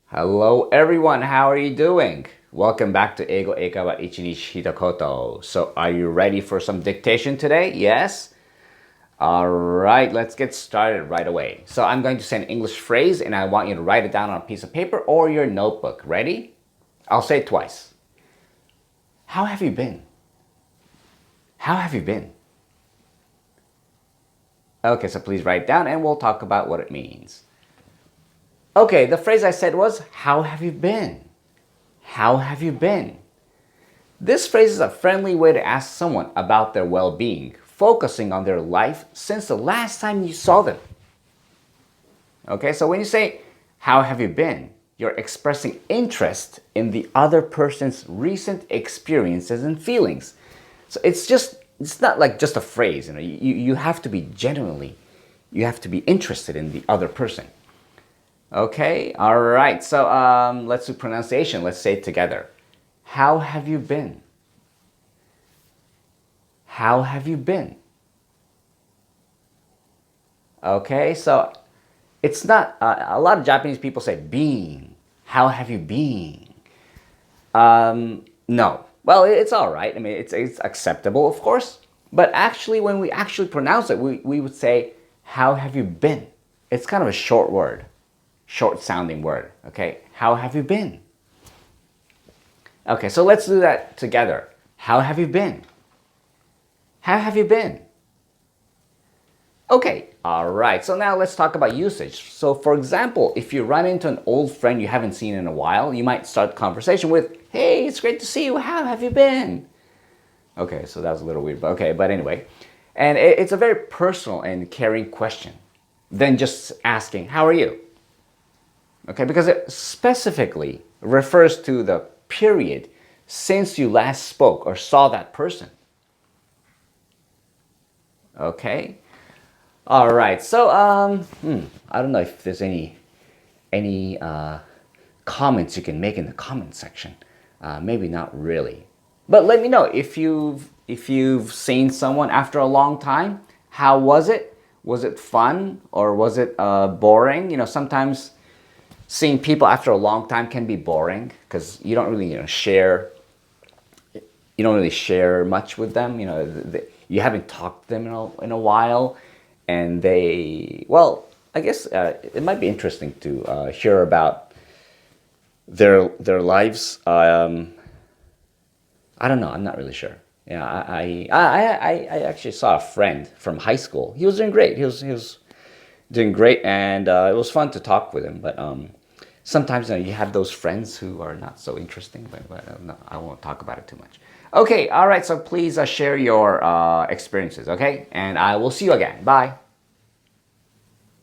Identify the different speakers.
Speaker 1: Hello everyone, how are you doing? Welcome back to英語一日一言. So are you ready for some dictation today? Yes? Alright, let's get started right away. So I'm going to say an English phrase and I want you to write it down on a piece of paper or your notebook. Ready? I'll say it twice. How have you been? How have you been? Okay, so please write it down and we'll talk about what it means. Okay, the phrase I said was, how have you been? How have you been? This phrase is a friendly way to ask someone about their well-being, focusing on their life since the last time you saw them. Okay, so when you say, how have you been? You're expressing interest in the other person's recent experiences and feelings. So it's not like just a phrase, you have to be you have to be interested in the other person. Okay, all right, so let's do pronunciation. Let's say it together. How have you been? How have you been? Okay, so it's not, a lot of Japanese people say been. How have you been? No. Well, it's all right. I mean, it's acceptable, of course. But actually, when we actually pronounce it, we would say, how have you been? It's kind of a short word. Short sounding word, okay? How have you been? Okay, so let's do that together. How have you been? How have you been? Okay, all right, so now let's talk about usage. So for example, if you run into an old friend you haven't seen in a while, you might start the conversation with, hey, it's great to see you, how have you been? Okay, so that was a little weird, but okay, but anyway. And it's a very personal and caring question than just asking, how are you? Okay, because it specifically refers to the period since you last spoke or saw that person. Okay, all right. So I don't know if there's any comments you can make in the comment section. Maybe not really, but let me know if you've seen someone after a long time. How was it? Was it fun or was it boring? Sometimes seeing people after a long time can be boring because you don't really share. You don't really share much with them. You haven't talked to them in a while, and I guess it might be interesting to hear about their lives. I don't know. I'm not really sure. Yeah, I actually saw a friend from high school. He was doing great. He was doing great, and it was fun to talk with him. But sometimes you have those friends who are not so interesting. But no, I won't talk about it too much. Okay, all right. So please share your experiences. Okay, and I will see you again. Bye.